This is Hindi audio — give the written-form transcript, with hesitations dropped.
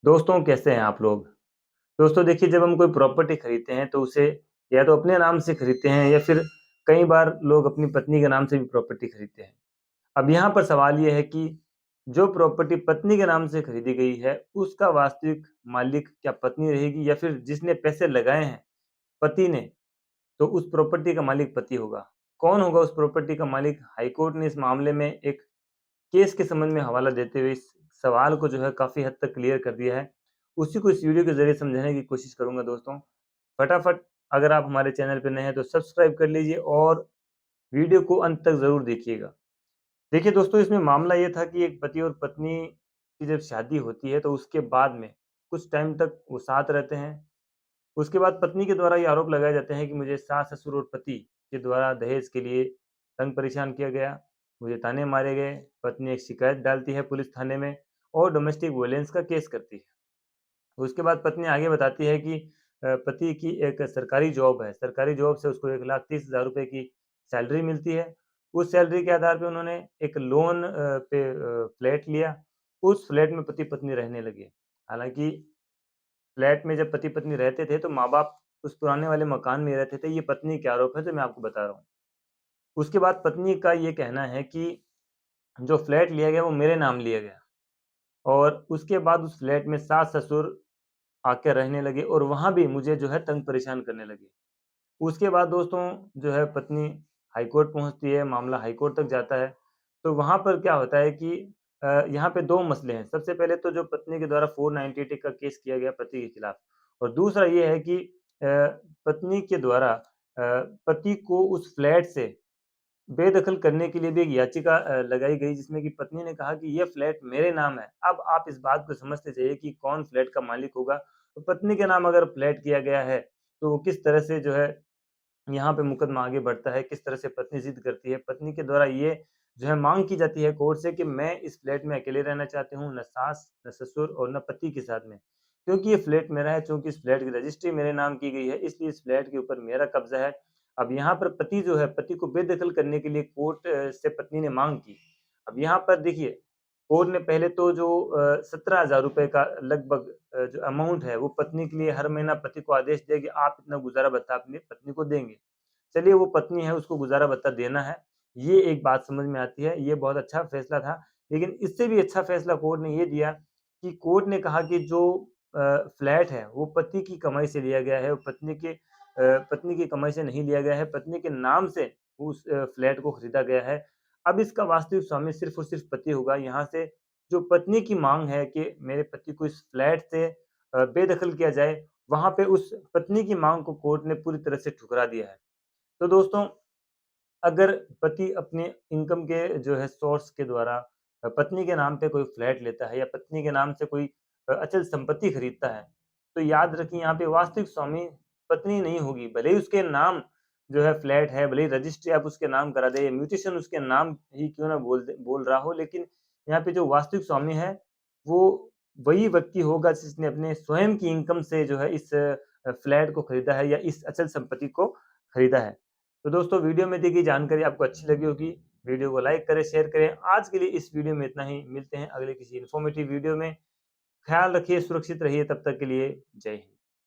दोस्तों कैसे हैं आप लोग? दोस्तों देखिए जब हम कोई प्रॉपर्टी खरीदते हैं तो उसे या तो अपने नाम से खरीदते हैं या फिर कई बार लोग अपनी पत्नी के नाम से भी प्रॉपर्टी खरीदते हैं। अब यहाँ पर सवाल ये है कि जो प्रॉपर्टी पत्नी के नाम से खरीदी गई है, उसका वास्तविक मालिक क्या पत्नी रहेगी या फिर जिसने पैसे लगाए हैं, पति ने, तो उस प्रॉपर्टी का मालिक पति होगा। कौन होगा उस प्रॉपर्टी का मालिक? हाई कोर्ट ने इस मामले में एक केस के संबंध में हवाला देते हुए इस सवाल को जो है काफ़ी हद तक क्लियर कर दिया है। उसी को इस वीडियो के ज़रिए समझाने की कोशिश करूँगा दोस्तों। फटाफट अगर आप हमारे चैनल पे नए हैं तो सब्सक्राइब कर लीजिए और वीडियो को अंत तक ज़रूर देखिएगा। देखिए दोस्तों इसमें मामला ये था कि एक पति और पत्नी की जब शादी होती है तो उसके बाद में कुछ टाइम तक वो साथ रहते हैं। उसके बाद पत्नी के द्वारा ये आरोप लगाए जाते हैं कि मुझे सास-ससुर और पति के द्वारा दहेज के लिए तंग परेशान किया गया, मुझे ताने मारे गए। पत्नी एक शिकायत डालती है पुलिस थाने में और डोमेस्टिक वायलेंस का केस करती है। उसके बाद पत्नी आगे बताती है कि पति की एक सरकारी जॉब है, सरकारी जॉब से उसको 1,30,000 रुपए की सैलरी मिलती है। उस सैलरी के आधार पे उन्होंने एक लोन पे फ्लैट लिया। उस फ्लैट में पति-पत्नी रहने लगे। हालाँकि फ्लैट में जब पति-पत्नी रहते थे, तो माँ-बाप उस पुराने वाले मकान में रहते थे, ये पत्नी के आरोप है, जो मैं आपको बता रहा हूँ। उसके बाद पत्नी का ये कहना है कि जो फ्लैट लिया गया, वो मेरे नाम लिया गया और उसके बाद उस फ्लैट में सास-ससुर आके रहने लगे और वहाँ भी मुझे जो है तंग परेशान करने लगे। उसके बाद दोस्तों जो है पत्नी हाई कोर्ट पहुँचती है, मामला हाई कोर्ट तक जाता है। तो वहाँ पर क्या होता है कि यहाँ पे 2 मसले हैं। सबसे पहले तो जो पत्नी के द्वारा 498 का केस किया गया पति के खिलाफ और दूसरा ये है कि पत्नी के द्वारा पति को उस फ्लैट से बेदखल करने के लिए भी एक याचिका लगाई गई जिसमें कि पत्नी ने कहा कि ये फ्लैट मेरे नाम है। अब आप इस बात को समझते जाइए कि कौन फ्लैट का मालिक होगा। तो पत्नी के नाम अगर फ्लैट किया गया है, तो वो किस तरह से जो है यहाँ पे मुकदमा आगे बढ़ता है, किस तरह से पत्नी ज़िद करती है। पत्नी के द्वारा ये जो है माँग की जाती है कोर्ट से कि मैं इस फ्लैट में अकेले रहना चाहती हूँ, ना सास, ना ससुर और ना पति के साथ में। क्योंकि ये फ्लैट मेरा है, चूँकि इस फ्लैट की रजिस्ट्री मेरे नाम की गई है, इसलिए इस फ्लैट के ऊपर मेरा कब्ज़ा है। अब यहाँ पर पति जो है, पति को बेदखल करने के लिए कोर्ट से पत्नी ने माँग की। अब यहाँ पर देखिए, कोर्ट ने पहले तो जो 17,000 रुपए का लगभग जो अमाउंट है, वो पत्नी के लिए हर महीना पति को आदेश दिया कि आप इतना गुज़ारा भत्ता अपनी पत्नी को देंगे। चलिए वो पत्नी है उसको गुज़ारा भत्ता देना है, ये एक बात समझ में आती है, ये बहुत अच्छा फैसला था। लेकिन इससे भी अच्छा फैसला कोर्ट ने ये दिया कि कोर्ट ने कहा कि जो फ्लैट है वो पति की कमाई से लिया गया है, वो पत्नी की कमाई से नहीं लिया गया है, पत्नी के नाम से उस फ्लैट को खरीदा गया है। अब इसका वास्तविक स्वामी सिर्फ़ और सिर्फ़ पति होगा, यहाँ से जो पत्नी की माँग है कि मेरे पति को इस फ्लैट से बेदखल किया जाए, वहाँ पे उस पत्नी की माँग को कोर्ट ने पूरी तरह से ठुकरा दिया है। तो दोस्तों अगर पति अपने इनकम के जो है सोर्स के द्वारा पत्नी के नाम पे कोई फ्लैट लेता है या पत्नी के नाम से कोई अचल संपत्ति खरीदता है, तो याद रखिए यहाँ पे वास्तविक स्वामी पत्नी नहीं होगी। भले ही उसके नाम जो है फ्लैट है, भले ही रजिस्ट्री आप उसके नाम करा दें, म्यूटेशन उसके नाम ही क्यों ना बोल रहा हो, लेकिन यहाँ पे जो वास्तविक स्वामी है, वो वही व्यक्ति होगा जिसने अपने स्वयं की इनकम से जो है इस फ्लैट को खरीदा है या इस अचल संपत्ति को खरीदा है। तो दोस्तों वीडियो में दी गई जानकारी आपको अच्छी लगी होगी। वीडियो को लाइक करें, शेयर करें। आज के लिए इस वीडियो में इतना ही। मिलते हैं अगले किसी इन्फॉर्मेटिव वीडियो में। ख़्याल रखिए, सुरक्षित रहिए। तब तक के लिए जय हिंद।